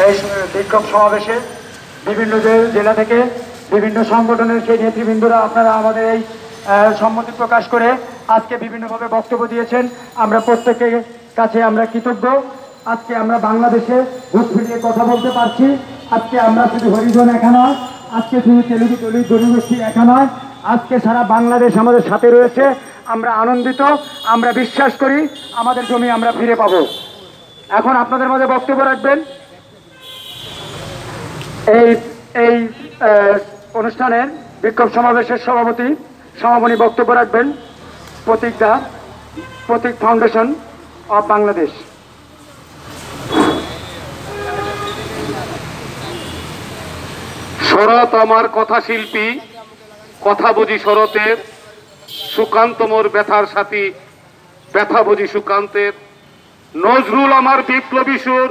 এই বিক্ষোভ সমাবেশে বিভিন্ন জেলা থেকে বিভিন্ন সংগঠনের সেই নেতৃবৃন্দরা আপনারা আমাদের এই সম্মতি প্রকাশ করে আজকে বিভিন্নভাবে বক্তব্য দিয়েছেন। আমরা প্রত্যেকের কাছে আমরা কৃতজ্ঞ। আজকে আমরা বাংলাদেশে বুক ফিরিয়ে কথা বলতে পারছি। আজকে আমরা শুধু হরিজন একা নয়, আজকে শুধু তেলুগু জনগোষ্ঠী একা নয়, আজকে সারা বাংলাদেশ আমাদের সাথে রয়েছে। আমরা আনন্দিত, আমরা বিশ্বাস করি আমাদের জমি আমরা ফিরে পাব। এখন আপনাদের মাঝে বক্তব্য রাখবেন এই অনুষ্ঠানের বিক্ষোভ সমাবেশের সমাপনী বক্তব্য রাখবেন প্রতীক ফাউন্ডেশন অব বাংলাদেশ। শরৎ আমার কথা শিল্পী, কথা বুঝি শরতের, সুকান্ত মোর ব্যথার সাথী, ব্যথা বুঝি সুকান্তের। নজরুল আমার বিপ্লবী সুর,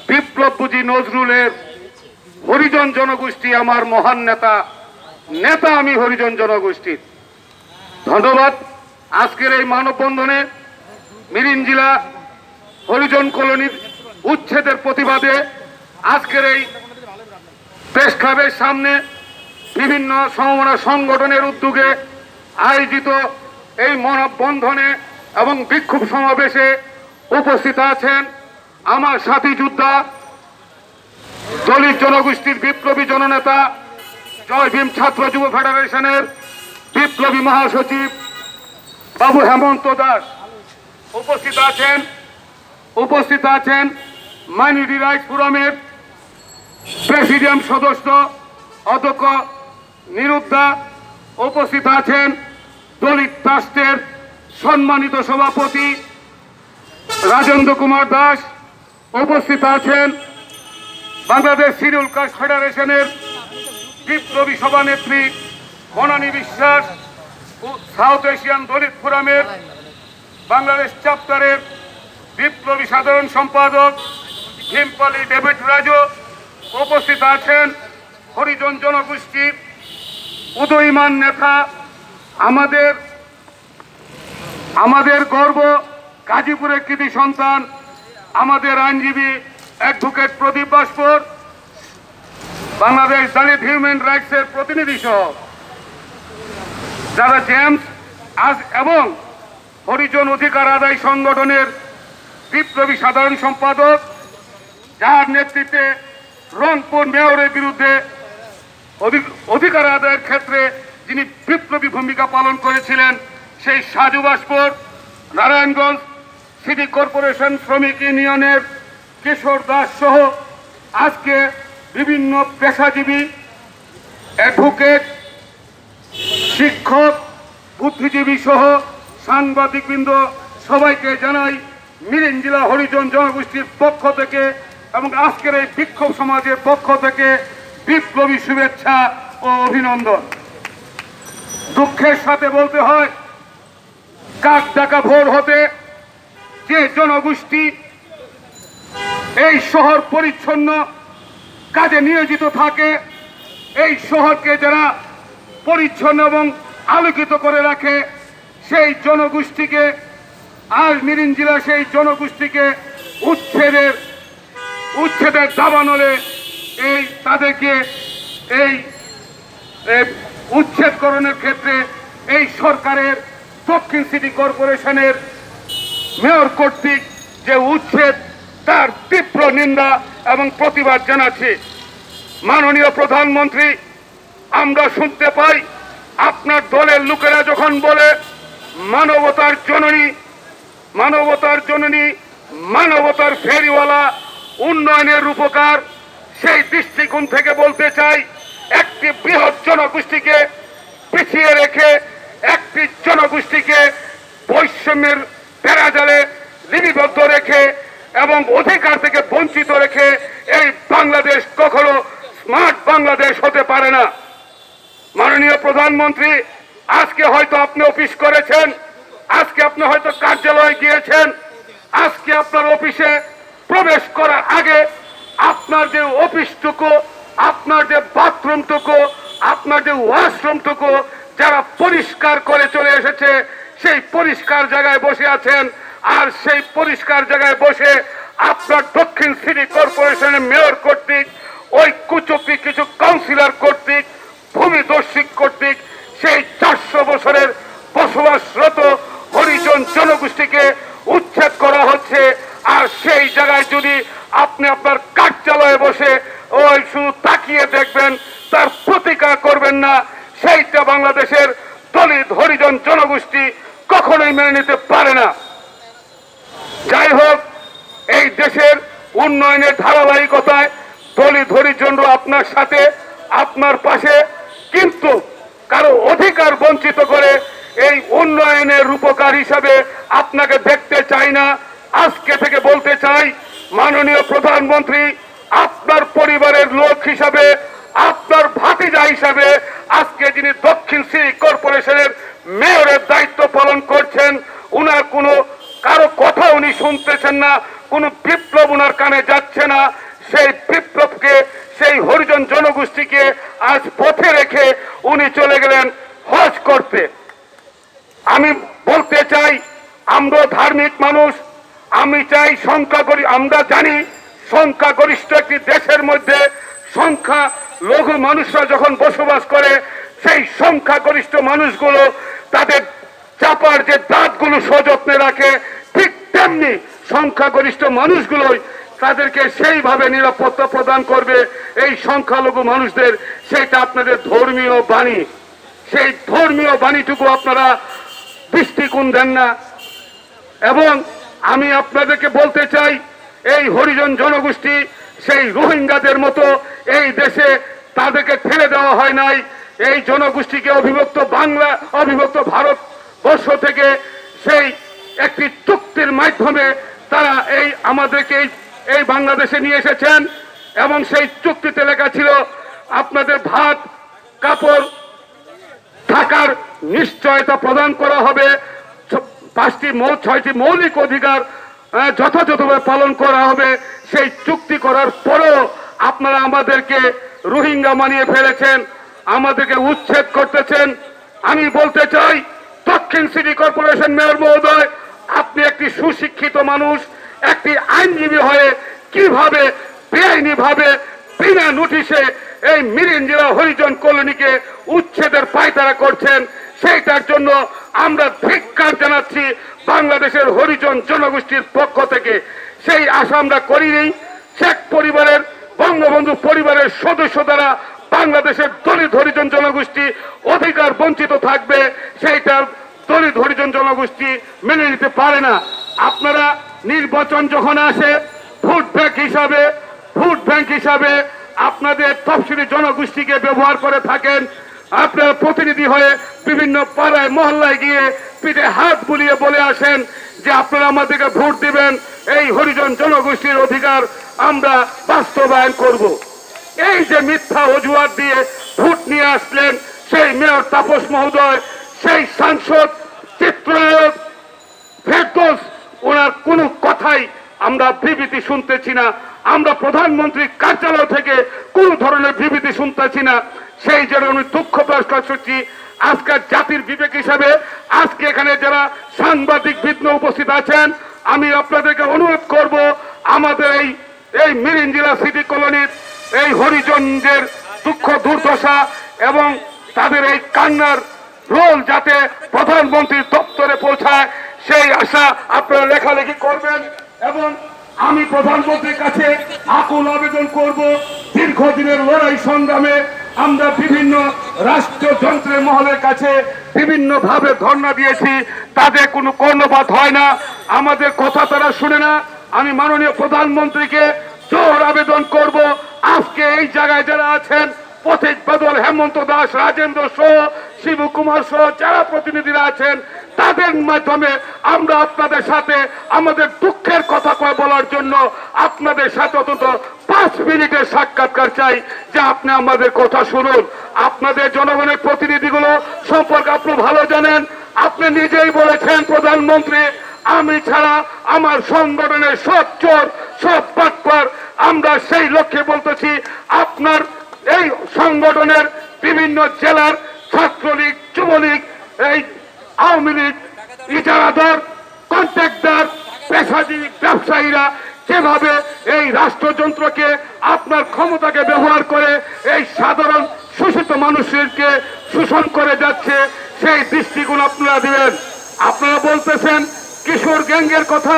বিপ্লব বুঝি নজরুলের। হরিজন জনগোষ্ঠী আমার মহান নেতা, নেতা আমি হরিজন জনগোষ্ঠীর। ধন্যবাদ। আজকের এই মানববন্ধনে মিরিঞ্জিলা হরিজন কলোনির উচ্ছেদের প্রতিবাদে আজকের এই প্রেস ক্লাবের সামনে বিভিন্ন সমমনা সংগঠনের উদ্যোগে আয়োজিত এই মানববন্ধনে এবং বিক্ষোভ সমাবেশে উপস্থিত আছেন আমার সাথী যোদ্ধা, দলিত জনগোষ্ঠীর বিপ্লবী জননেতা, জয় ভীম ছাত্র যুব ফেডারেশনের বিপ্লবী মহাসচিব বাবু হেমন্ত দাস। উপস্থিত আছেন মাইনরিটি রাইটস ফোরামের প্রেসিডিয়াম সদস্য অধ্যক্ষ নিরুদ্ধা। উপস্থিত আছেন দলিত ট্রাস্টের সম্মানিত সভাপতি রাজেন্দ্র কুমার দাস। উপস্থিত আছেন বাংলাদেশ শিডিউল কাস্ট ফেডারেশনের বিপ্লবী সভানেত্রী বনানী বিশ্বাস, সাউথ এশিয়ান দলিত ফোরামের বাংলাদেশ চ্যাপ্টারের বিপ্লবী সাধারণ সম্পাদক ভীমপলি ডেভিড রাজু। উপস্থিত আছেন হরিজন জনগোষ্ঠীর উদয়মান নেতা, আমাদের গর্ব, গাজীপুরের কৃতি সন্তান, আমাদের আইনজীবী অ্যাডভোকেট প্রদীপ বাস্পর, বাংলাদেশ দলিত হিউম্যান রাইটসের প্রতিনিধি সহ যারা জেমস এবং হরিজন অধিকার আদায় সংগঠনের বিপ্লবী সাধারণ সম্পাদক, যার নেতৃত্বে রংপুর মেয়রের বিরুদ্ধে অধিকার আদায়ের ক্ষেত্রে যিনি বিপ্লবী ভূমিকা পালন করেছিলেন সেই সাজু বাস্পর, নারায়ণগঞ্জ সিটি কর্পোরেশন শ্রমিক ইউনিয়নের কিশোর দাস সহ আজকে বিভিন্ন পেশাজীবী, অ্যাডভোকেট, শিক্ষক, বুদ্ধিজীবী সহ সাংবাদিকবৃন্দ সবাইকে জানাই মিরিঞ্জিলা হরিজন জনগোষ্ঠীর পক্ষ থেকে এবং আজকের এই বিক্ষোভ সমাজের পক্ষ থেকে বিপ্লবী শুভেচ্ছা ও অভিনন্দন। দুঃখের সাথে বলতে হয়, কাক ডাকা ভোর হতে যে জনগোষ্ঠী এই শহর পরিচ্ছন্ন কাজে নিয়োজিত থাকে, এই শহরকে যারা পরিচ্ছন্ন এবং আলোকিত করে রাখে, সেই জনগোষ্ঠীকে আজ মিরিঞ্জিলা সেই জনগোষ্ঠীকে উচ্ছেদের দাবানলে তাদেরকে এই উচ্ছেদকরণের ক্ষেত্রে এই সরকারের দক্ষিণ সিটি কর্পোরেশনের মেয়র কর্তৃক যে উচ্ছেদ, তার তীব্র নিন্দা এবং প্রতিবাদ জানাচ্ছি। মাননীয় প্রধানমন্ত্রী, আমরা শুনতে পাই আপনার দলের লোকেরা যখন বলে মানবতার জননী, মানবতার ফেরিওয়ালা, উন্নয়নের রূপকার, সেই দৃষ্টিকোণ থেকে বলতে চাই, একটি বৃহৎ জনগোষ্ঠীকে পিছিয়ে রেখে, একটি জনগোষ্ঠীকে বৈষম্যের বেড়াজালে লিপিবদ্ধ রেখে এবং অধিকার থেকে বঞ্চিত রেখে এই বাংলাদেশ কখনো স্মার্ট বাংলাদেশ হতে পারে না। মাননীয় প্রধানমন্ত্রী, আজকে হয়তো আপনি অফিস করেছেন, আজকে আপনি হয়তো কার্যালয়ে গিয়েছেন, আজকে আপনার অফিসে প্রবেশ করার আগে আপনার যে অফিসটুকু, আপনার যে বাথরুমটুকু, আপনার যে ওয়াশরুমটুকু যারা পরিষ্কার করে চলে এসেছে, সেই পরিষ্কার জায়গায় বসে আছেন। আর সেই পরিষ্কার জায়গায় বসে আপনার দক্ষিণ সিটি কর্পোরেশনের মেয়র কর্তৃক, ওই কুচক্রী কিছু কাউন্সিলর কর্তৃক, ভূমিদস্যু কর্তৃক সেই 400 বছরের বসবাসরত হরিজন জনগোষ্ঠীকে উচ্ছেদ করা হচ্ছে। আর সেই জায়গায় যদি আপনি আপনার কার্যালয়ে বসে ওই শুধু তাকিয়ে দেখবেন, তার প্রতিকার করবেন না, সেইটা বাংলাদেশের দলিত হরিজন জনগোষ্ঠী কখনোই মেনে নিতে পারে না। যাই হোক, এই দেশের উন্নয়নের ধারাবাহিকতায় দলিত হরিজনরা আপনার সাথে, আপনার পাশে, কিন্তু কারো অধিকার বঞ্চিত করে এই উন্নয়নের রূপকার হিসাবে আপনাকে দেখতে চাই না। আজকে থেকে বলতে চাই, মাননীয় প্রধানমন্ত্রী, আপনার পরিবারের লোক হিসাবে, আপনার ভাতিজা হিসাবে আজকে যিনি দক্ষিণ সিটি কর্পোরেশনের মেয়রের দায়িত্ব পালন করছেন, উনার কোনো কারো কথা উনি শুনতেছেন না, কোনো বিপ্লব উনার কানে যাচ্ছে না। সেই বিপ্লবকে, সেই হরিজন জনগোষ্ঠীকে আজ পথে রেখে উনি চলে গেলেন হজ করতে। আমি বলতে চাই, আমরা ধার্মিক মানুষ, আমি চাই আমরা জানি সংখ্যাগরিষ্ঠ একটি দেশের মধ্যে সংখ্যা লঘু মানুষরা যখন বসবাস করে, সেই সংখ্যাগরিষ্ঠ মানুষগুলো তাদের চাপার যে দাঁতগুলো সযত্নে রাখে, ঠিক তেমনি সংখ্যাগরিষ্ঠ মানুষগুলোই তাদেরকে সেইভাবে নিরাপত্তা প্রদান করবে এই সংখ্যালঘু মানুষদের। সেটা আপনাদের ধর্মীয় বাণী, সেই ধর্মীয় বাণীটুকু আপনারা দৃষ্টিকোণ দেন না। এবং আমি আপনাদেরকে বলতে চাই, এই হরিজন জনগোষ্ঠী সেই রোহিঙ্গাদের মতো এই দেশে তাদেরকে ঠেলে দেওয়া হয় নাই। এই জনগোষ্ঠীকে অবিভক্ত ভারতবর্ষ থেকে সেই একটি চুক্তির মাধ্যমে তারা আমাদেরকে এই বাংলাদেশে নিয়ে এসেছেন। এবং সেই চুক্তিতে লেখা ছিল, আপনাদের ভাত, কাপড়, থাকার নিশ্চয়তা প্রদান করা হবে, 6টি মৌলিক অধিকার যথাযথভাবে পালন করা হবে। সেই চুক্তি করার পরেও আপনারা আমাদেরকে রোহিঙ্গা মানিয়ে ফেলেছেন, আমাদেরকে উচ্ছেদ করতেছেন। আমি বলতে চাই, দক্ষিণ সিটি কর্পোরেশন মেয়র মহোদয়, আপনি একটি সুশিক্ষিত মানুষ, একটি আইনজীবী হয়ে কিভাবে বেআইনিভাবে বিনা নোটিশে এই মিরিঞ্জিরা হরিজন কলোনিকে উচ্ছেদের পায়তারা করছেন, সেইটার জন্য আমরা ধিক্কার জানাচ্ছি বাংলাদেশের হরিজন জনগোষ্ঠীর পক্ষ থেকে। সেই আশা আমরা করিনি। শেখ পরিবারের, বঙ্গবন্ধু পরিবারের সদস্য দ্বারা বাংলাদেশের দলিত হরিজন জনগোষ্ঠী অধিকার বঞ্চিত থাকবে, সেইটা দলিত হরিজন জনগোষ্ঠী মেনে নিতে পারে না। আপনারা নির্বাচন যখন আসে, ভোট ব্যাংক হিসাবে আপনাদের তফসিলি জনগোষ্ঠীকে ব্যবহার করে থাকেন। আপনারা প্রতিনিধি হয়ে বিভিন্ন পাড়ায় মহল্লায় গিয়ে পিঠে হাত বুলিয়ে বলে আসেন যে আপনারা আমাদেরকে ভোট দিবেন, এই হরিজন জনগোষ্ঠীর অধিকার আমরা বাস্তবায়ন করব। এই যে মিথ্যা অজুহাত দিয়ে ভোট নিয়ে আসলেন সেই মেয়র তাপস মহোদয়, সেই সাংসদ চিত্রনায়ক ফেরদৌস, ওনার কোনো কথাই আমরা বিবৃতি শুনতেছি না। আমরা প্রধানমন্ত্রীর কার্যালয় থেকে কোন ধরনের বিবৃতি শুনতেছি না। সেই জন্য আমি দুঃখ প্রকাশ করছি। আজকের জাতির বিবেক হিসাবে আজকে এখানে যারা সাংবাদিক বিঘ্ন উপস্থিত আছেন, আমি আপনাদেরকে অনুরোধ করব, আমাদের এই মিরিঞ্জিরা সিটি কলোনির এই হরিজনদের দুঃখ দুর্দশা এবং তাদের এই কান্নার রোল যাতে প্রধানমন্ত্রীর দপ্তরে পৌঁছায়, সেই আশা আপনারা লেখালেখি করবেন। এবং আমি প্রধানমন্ত্রীর কাছে আকুল আবেদন করব, দীর্ঘদিনের লড়াই সংগ্রামে আমরা বিভিন্ন রাষ্ট্রযন্ত্রের মহলের কাছে বিভিন্ন ভাবে ধর্ণা দিয়েছি, তাদের কোনো কর্ণপাত হয় না, আমাদের কথা তারা শুনে না। আমি মাননীয় প্রধানমন্ত্রীকে জোর আবেদন করব, আজকে এই জায়গায় যারা আছেন, পথিক বাদল, হেমন্ত দাস, রাজেন্দ্র সহ, শিবু কুমার সহ যারা প্রতিনিধিরা আছেন, তাদের মাধ্যমে আমরা আপনাদের সাথে আমাদের দুঃখের কথা বলার জন্য আপনাদের সাথে অন্তত 5 মিনিটের সাক্ষাৎকার চাই, যে আপনি আমাদের কথা শুনুন। আপনাদের জনগণের প্রতিনিধিগুলো সম্পর্কে আপনি ভালো জানেন। আপনি নিজেই বলেছেন প্রধানমন্ত্রী, আমি ছাড়া আমার সংগঠনের সব চোর, সব বাটপার। আমরা সেই লক্ষ্যে বলতেছি, আপনার এই সংগঠনের বিভিন্ন জেলার ছাত্রলীগ, যুবলীগ, এই আওয়ামী লীগ, ইজারাদার, কন্ট্রাক্টর, পেশাজীবী ব্যবসায়ীরা যেভাবে এই রাষ্ট্রযন্ত্রকে আপনার ক্ষমতাকে ব্যবহার করে এই সাধারণ শোষিত মানুষদেরকে শোষণ করে যাচ্ছে, সেই দৃষ্টিকোণ আপনারা দিবেন। আপনারা বলতেছেন কিশোর গ্যাংয়ের কথা,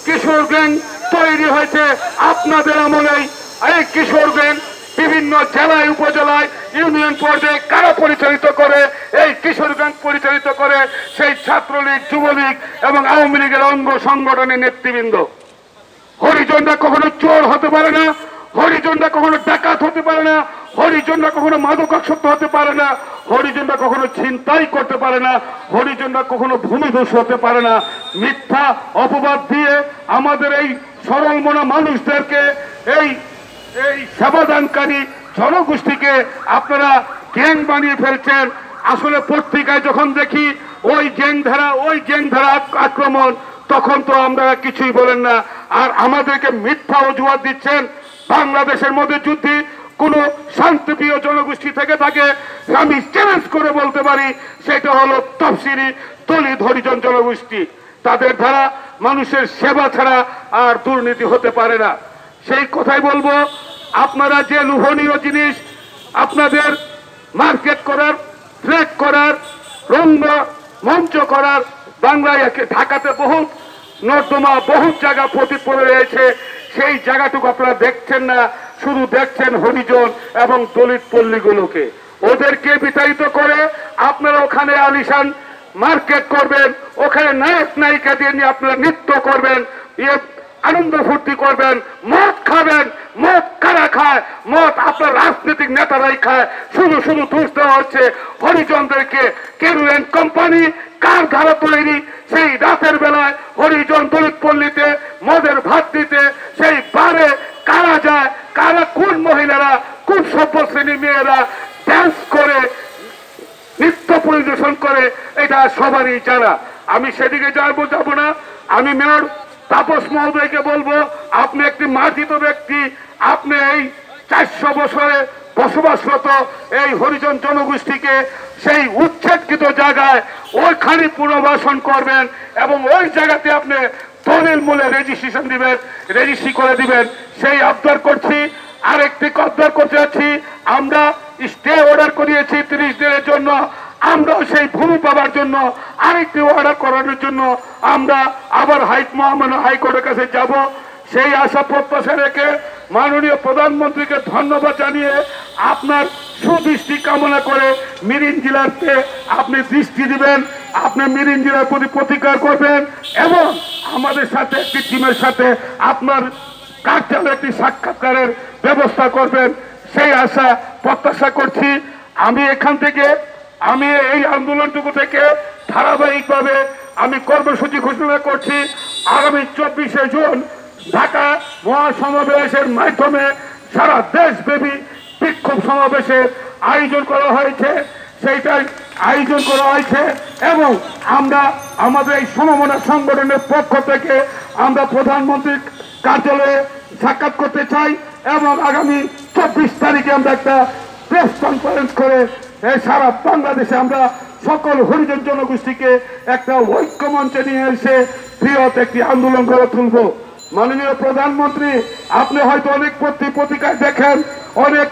কিশোর গ্যাং তৈরি হয়েছে আপনাদের আমলেই। এই কিশোর গ্যাং বিভিন্ন জেলায় উপজেলায় ইউনিয়ন পর্যায়ে কারা পরিচালিত করে? এই কিশোর গ্যাং পরিচালিত করে সেই ছাত্রলীগ, যুবলীগ এবং আওয়ামী লীগের অঙ্গ সংগঠনের নেতৃবৃন্দ। হরিজনরা কখনো চোর হতে পারে না, হরিজনরা কখনো ডাকাত হতে পারে না, হরিজনরা কখনো মাদকাসক্ত হতে পারে না, হরিজনরা কখনো ছিনতাই করতে পারে না, হরিজনরা কখনো ভূমিদস্যু হতে পারে না। মিথ্যা অপবাদ দিয়ে আমাদের এই সরল মনা মানুষদেরকে এই সেবাদানকারী জনগোষ্ঠীকে আপনারা গ্যাং বানিয়ে ফেলছেন। আসলে পত্রিকায় যখন দেখি ওই গ্যাংধারা আক্রমণ, তখন তো আমরা কিছুই বলেন না, আর আমাদেরকে মিথ্যা অজুহাত দিচ্ছেন। বাংলাদেশের মধ্যে যদি কোনো শান্তিপ্রিয় জনগোষ্ঠী থেকে থাকে, আমি চ্যালেঞ্জ করে বলতে পারি সেটা হলো তফসিলি দলিত হরিজন জনগোষ্ঠী। তাদের দ্বারা মানুষের সেবা ছাড়া আর দুর্নীতি হতে পারে না। সেই কথাই বলবো, আপনারা যে লোভনীয় জিনিস আপনাদের মার্কেট করার, ফ্ল্যাগ করার, রঙ্গ মঞ্চ করার, বাংলায় ঢাকাতে বহুত নর্দমা, বহুত জায়গা পড়ে রয়েছে, সেই জায়গাটুকু আপনারা দেখছেন না, শুধু দেখছেন হরিজন এবং দলিত পল্লীগুলোকে। ওদেরকে বিতাড়িত করে আপনারা ওখানে আলিশান মার্কেট করবেন, ওখানে নায়ক নায়িকা দিয়ে নিয়ে আপনারা নৃত্য করবেন, আনন্দ ফুর্তি করবেন, মদ খাবেন। মদ কারা খায়? মদ আপনার রাজনৈতিক নেতারাই খায়। শুধু শুধু দোষ দেওয়া হচ্ছে হরিজনদেরকে। কেরুয়েন কোম্পানি কার ধারা তৈরি? সেই রাতের বেলায় হরিজন দলিত পল্লীতে মদের ভাত দিতে সেই বারে কারা যায়? কারা, কোন মহিলারা, কোন সভ্য শ্রেণীর মেয়েরা ড্যান্স করে, নৃত্য পরিবেশন করে, এটা সবারই জানা। আমি সেদিকে যাব না। আমি মেয়র তাপস মহোদয়কে বলবো, আপনি একটি মার্জিত ব্যক্তি, আপনি এই 400 বছরে বসবাসরত এই হরিজন জনগোষ্ঠীকে সেই উচ্ছেদকৃত জায়গায় ওইখানে পুনর্বাসন করবেন এবং ওই জায়গাতে আপনি দলিল মূলে রেজিস্ট্রেশন দিবেন, রেজিস্ট্রি করে দিবেন, সেই আবদার করছি। আরেকটি আবদার করতে যাচ্ছি, আমরা স্টে অর্ডার করিয়েছি 30 দিনের জন্য। আমরা সেই ভূমি পাবার জন্য আরেকটি অর্ডার করানোর জন্য আমরা আবার হাইকোর্টের কাছে যাব। সেই আশা প্রত্যাশা রেখে মাননীয় প্রধানমন্ত্রীকে ধন্যবাদ জানিয়ে আপনার সুদৃষ্টি কামনা করে মিরিঞ্জ জেলাতে আপনি দৃষ্টি দিবেন, আপনি মিরিঞ্জ জেলার প্রতি প্রতিকার করবেন এবং আমাদের সাথে একটি টিমের সাথে আপনার কার্যালয়ে একটি সাক্ষাৎকারের ব্যবস্থা করবেন, সেই আশা প্রত্যাশা করছি। আমি এই আন্দোলনটুকু থেকে ধারাবাহিকভাবে আমি কর্মসূচি ঘোষণা করছি। আগামী 24শে জুন ঢাকা মহাসমাবেশের মাধ্যমে সারা দেশব্যাপী বিক্ষোভ সমাবেশের আয়োজন করা হয়েছে, সেইটাই আয়োজন করা হয়েছে এবং আমরা আমাদের এই সমমনা সংগঠনের পক্ষ থেকে আমরা প্রধানমন্ত্রীর কার্যালয়ে সাক্ষাৎ করতে চাই এবং আগামী 24 তারিখে আমরা একটা প্রেস কনফারেন্স করে সারা বাংলাদেশে আমরা সকল হরিজন জনগোষ্ঠীকে একটা ঐক্য মঞ্চে নিয়ে এসে বৃহৎ একটি আন্দোলন গড়ে তুলব। মাননীয় প্রধানমন্ত্রী, আপনি হয়তো অনেক পত্রিকায় দেখেন, অনেক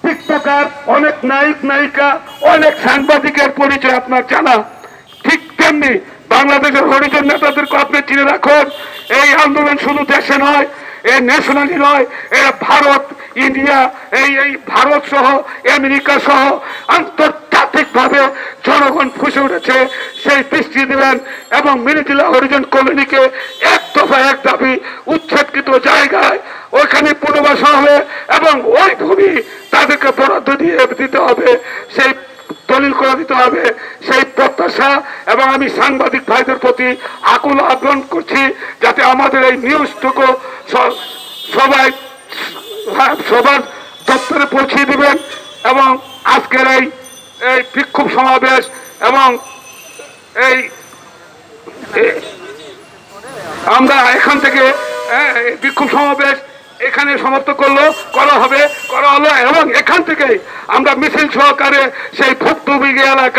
টিকটকার, অনেক নায়ক নায়িকা, অনেক সাংবাদিকের পরিচয় আপনার জানা। ঠিক তেমনি বাংলাদেশের হরিজন নেতাদেরকে আপনি চিনে রাখুন। এই আন্দোলন শুধু দেশে নয়, ন্যাশনালি নয়, ভারত, ইন্ডিয়া, এই ভারত সহ আমেরিকা সহ আন্তর্জাতিকভাবে জনগণ ফুসে উঠেছে, সেই দৃষ্টি দিবেন এবং মিরিঞ্জ হরিজন কলোনিকে এক দফা এক দাবি উচ্ছেদকৃত জায়গায় ওইখানে পুনর্বাসন হবে এবং ওই ভূমি তাদেরকে বরাদ্দ দিয়ে দিতে হবে, সেই দলিল করে দিতে হবে, সেই প্রত্যাশা। এবং আমি সাংবাদিক ভাইদের প্রতি আকুল আগ্রহ করছি যাতে আমাদের এই নিউজটুকু সবাই সবার দপ্তরে পৌঁছে দিবেন এবং আজকের এই বিক্ষোভ সমাবেশ এবং আমরা এখান থেকে বিক্ষোভ সমাবেশ এখানে সমাপ্ত করা হলো এবং এখান থেকে আমরা মিছিল সহকারে সেই ভুক্তভোগী এলাকা